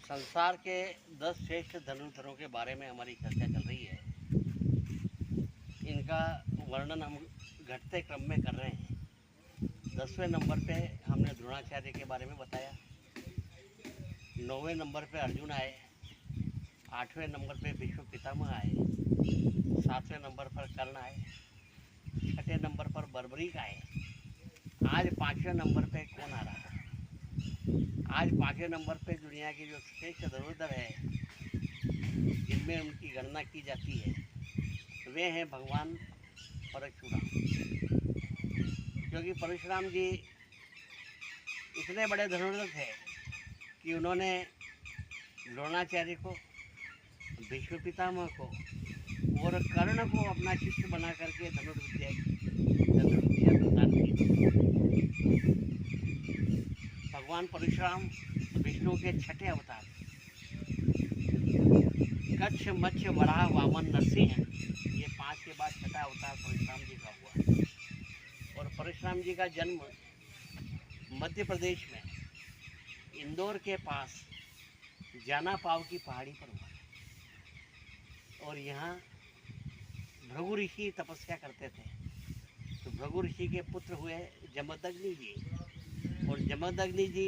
संसार के 10 श्रेष्ठ धनुर्धरों के बारे में हमारी चर्चा चल रही है। इनका वर्णन हम घटते क्रम में कर रहे हैं। 10वें नंबर पे हमने द्रोणाचार्य के बारे में बताया। 9वें नंबर पे अर्जुन आए। 8वें नंबर पे भीष्म पितामह आए। 7वें नंबर पर कर्ण आए। 6ठे नंबर पर बर्बरीक आए। आज 5वें नंबर पे कौन आ रहा है? आज 5वें नंबर पे दुनिया के जो श्रेष्ठ धनुर्धर है, जिनमें उनकी गणना की जाती है, वे हैं भगवान परशुराम। क्योंकि परशुराम जी इतने बड़े धनुर्धर थे कि उन्होंने द्रोणाचार्य को, भीष्म पितामह को और कर्ण को अपना शिष्य बना करके धनुर्विद्या प्रदान की। भगवान परशुराम विष्णु के 6ठे अवतार, कच्छ, मत्स्य, वराह, वामन, नरसिंह, ये 5 के बाद 6ठा अवतार परशुराम जी का हुआ। और परशुराम जी का जन्म मध्य प्रदेश में इंदौर के पास जाना पाव की पहाड़ी पर हुआ। और यहाँ भृगु ऋषि तपस्या करते थे। तो भृगु ऋषि के पुत्र हुए जमदग्नि जी। और जमदग्नि जी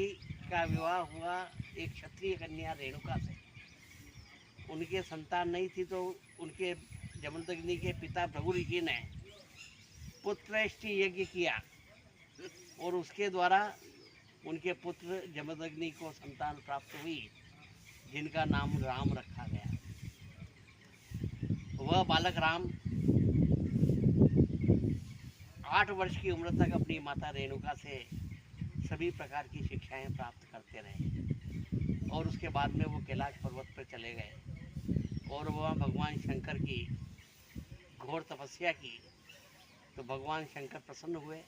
का विवाह हुआ एक क्षत्रिय कन्या रेणुका से। उनके संतान नहीं थी तो उनके जमदग्नि के पिता भृगु ऋषि ने पुत्रेष्टि यज्ञ किया और उसके द्वारा उनके पुत्र जमदग्नि को संतान प्राप्त हुई, जिनका नाम राम रखा गया। वह बालक राम 8 वर्ष की उम्र तक अपनी माता रेणुका से सभी प्रकार की शिक्षाएं प्राप्त करते रहे। और उसके बाद में वो कैलाश पर्वत पर चले गए और वह भगवान शंकर की घोर तपस्या की। तो भगवान शंकर प्रसन्न हुए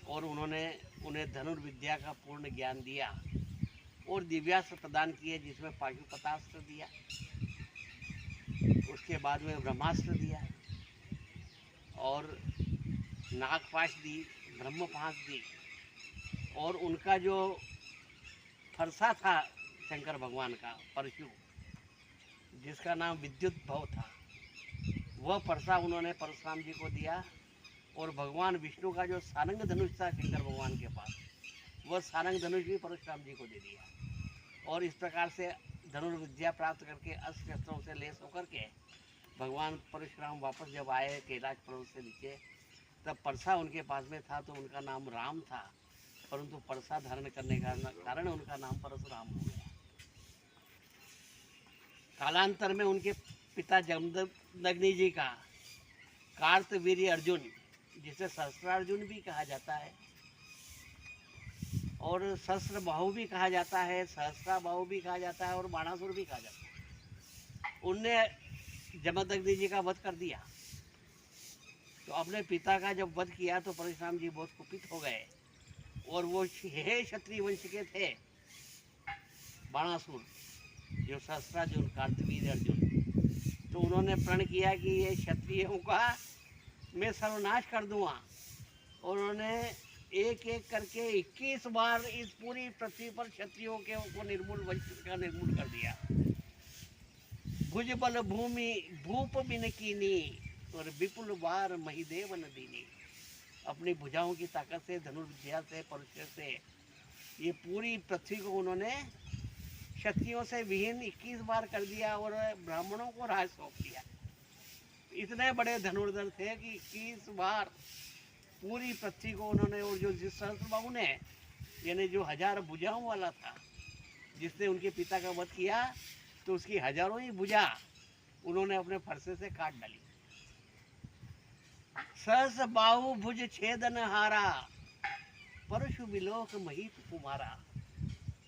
और उन्होंने उन्हें धनुर्विद्या का पूर्ण ज्ञान दिया और दिव्यास्त्र प्रदान किए, जिसमें पाशुपतास्त्र दिया, उसके बाद में ब्रह्मास्त्र दिया और नागपाश दी, ब्रह्मपाश दी। और उनका जो फरसा था शंकर भगवान का, परशु, जिसका नाम विद्युत भव था, वह फरसा उन्होंने परशुराम जी को दिया। और भगवान विष्णु का जो सारंग धनुष था शंकर भगवान के पास, वह सारंग धनुष भी परशुराम जी को दे दिया। और इस प्रकार से धनुर्विद्या प्राप्त करके अस्त्र शस्त्रों से लेस होकर के भगवान परशुराम वापस जब आए कैलाश पर्वत से नीचे, तब परसा उनके पास में था। तो उनका नाम राम था, परंतु परसा धारण करने का कारण उनका नाम परशुराम हो गया। कालांतर में उनके पिता जमदग्नि जी का कार्तवीर्य अर्जुन, जिसे सहस्त्रार्जुन भी कहा जाता है और सहस्त्र बाहु भी कहा जाता है, सहस्रा बाहु भी कहा जाता है और बाणासुर भी कहा जाता है, उनने जमदग्नि जी का वध कर दिया। तो अपने पिता का जब वध किया तो परशुराम जी बहुत कुपित हो गए। और वो हे क्षत्रिय वंश के थे बाणासुर, जो सहस्त्रार्जुन, कार्तवीर्य अर्जुन, तो उन्होंने प्रण किया कि ये क्षत्रियों का मैं सर्वनाश कर दूंगा। और उन्होंने एक एक करके 21 बार इस पूरी पृथ्वी पर क्षत्रियों के को निर्मूल, वंश का निर्मूल कर दिया। भुजबल भूमि भूप बिन कीनी और विपुल बार महिदेव नदीनी। अपनी भुजाओं की ताकत से, धनुर्विद्या से, परशुराम से ये पूरी पृथ्वी को उन्होंने क्षत्रियों से विहीन 21 बार कर दिया और ब्राह्मणों को राज सौंप दिया। इतने बड़े धनुर्धर थे कि 21 बार पूरी पृथ्वी को उन्होंने, और जो जिस सहस्त्रबाहु ने, यानी जो 1000 भुजाओं वाला था, जिसने उनके पिता का वध किया, तो उसकी हजारों ही भुजा उन्होंने अपने फरसे से काट डाली। सहस बाहु भुज छेदन हारा, परशु विलोक महित कुमारा।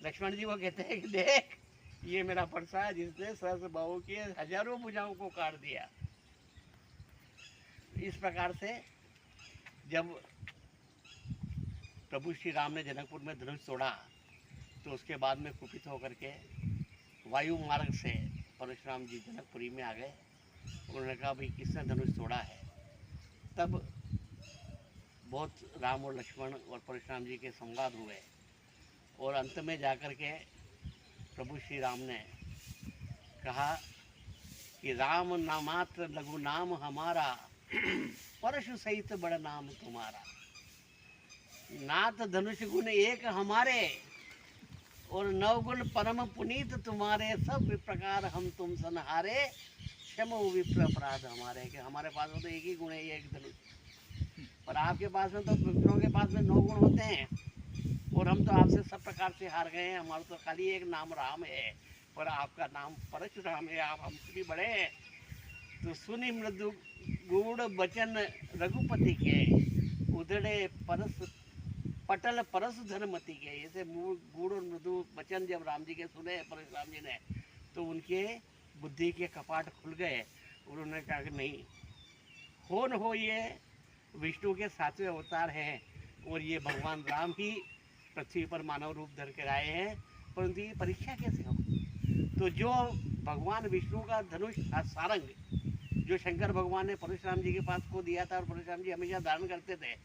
लक्ष्मण जी वो कहते हैं कि देख, ये मेरा फरसा है जिसने सहस बाहु के हजारों भुजाओं को काट दिया। इस प्रकार से जब प्रभु श्री राम ने जनकपुर में धनुष तोड़ा, तो उसके बाद में कुपित होकर के वायु मार्ग से परशुराम जी जनकपुरी में आ गए। उन्होंने कहा भाई किसने धनुष तोड़ा है। तब बहुत राम और लक्ष्मण और परशुराम जी के संवाद हुए और अंत में जाकर के प्रभु श्री राम ने कहा कि राम नामात्र लघु नाम हमारा, परशु सहित बड़ा नाम तुम्हारा। नाथ धनुष गुण एक हमारे, और नवगुण परम पुनीत तुम्हारे। सब प्रकार हम तुम संहारे, क्षमो विप्र अपराध हमारे। कि हमारे पास में तो एक ही गुण है, ये एक धनुष, पर आपके पास में तो विप्रों के पास में 9 गुण होते हैं, और हम तो आपसे सब प्रकार से हार गए हैं। हमारा तो खाली एक नाम राम है, पर आपका नाम परशुराम है, आप हमसे भी बड़े हैं। तो सुनी मृदु गूढ़ वचन रघुपति के, उधड़े परस पटल परस धर्मति के। ऐसे गूढ़ और मृदु वचन जब राम जी के सुने परशुराम जी ने, तो उनके बुद्धि के कपाट खुल गए। उन्होंने कहा कि नहीं, हो न हो ये विष्णु के 7वें अवतार हैं, और ये भगवान राम ही पृथ्वी पर मानव रूप धर कर आए हैं, परंतु ये परीक्षा कैसे हो। तो जो भगवान विष्णु का धनुष था सारंग, जो शंकर भगवान ने परशुराम जी के पास को दिया था और परशुराम जी हमेशा धारण करते थे,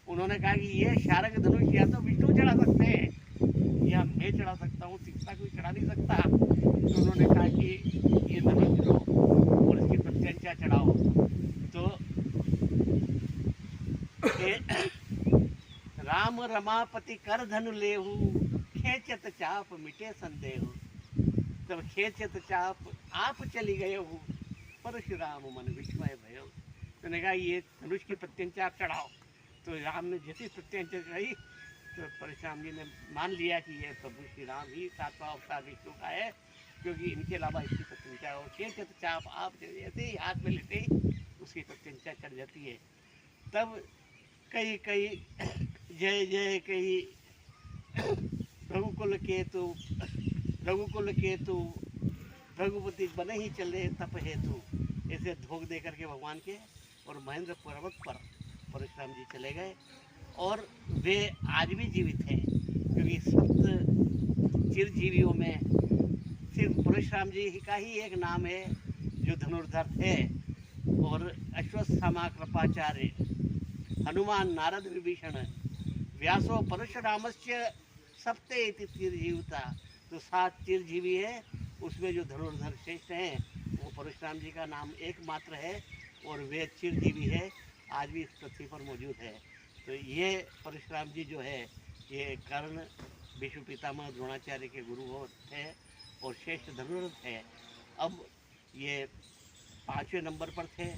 उन्होंने कहा कि ये शारंग धनुष या तो विष्णु चढ़ा सकते हैं या मैं चढ़ा सकता हूँ, तीसरा कोई चढ़ा नहीं सकता। तो उन्होंने कहा कि ये धनुष लो और इसकी प्रत्यंचा चढ़ाओ। तो राम रमापति कर धनु लेहु, खेचत चाप मिटे संदेह। तब खेचत चाप आप चली गए हो, परशुराम मन विस्मय भयो। तो ने कहा ये धनुष की प्रत्यंचा आप चढ़ाओ। तो राम ने जैसी प्रत्यंचा चढ़ाई, तो परशुराम जी ने मान लिया कि ये प्रभु श्री राम ही 7वां अवतार विष्णु का है, क्योंकि इनके अलावा इसकी प्रत्यंचा। और खेचत चाप आप जैसे ही हाथ में लेते ही उसकी प्रत्यंचा चढ़ जाती है। तब कई कई जय जय कही रघुकुल केतु रघुपति बने ही चले तप हेतु। ऐसे धोख दे करके भगवान के और महेंद्र पर्वत पर परशुराम जी चले गए, और वे आज भी जीवित हैं, क्योंकि 7 चिरजीवियों में सिर्फ परशुराम जी का ही एक नाम है जो धनुर्धर थे। और अश्वत्थामा कृपाचार्य, हनुमान नारद विभीषण, व्यासो परशुरामस्य सप्ते इति चिरजीविता। तो 7 चिरजीवी है, उसमें जो धनुर्धर श्रेष्ठ हैं वो परशुराम जी का नाम एकमात्र है, और वे चिरजीवी है, आज भी इस पृथ्वी पर मौजूद है। तो ये परशुराम जी जो है, ये कर्ण विष्णु पितामह द्रोणाचार्य के गुरु थे और श्रेष्ठ धनुर्धर थे। अब ये 5वें नंबर पर थे,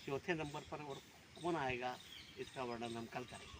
4थे नंबर पर और कौन आएगा, इसका वर्णन हम कल करेंगे।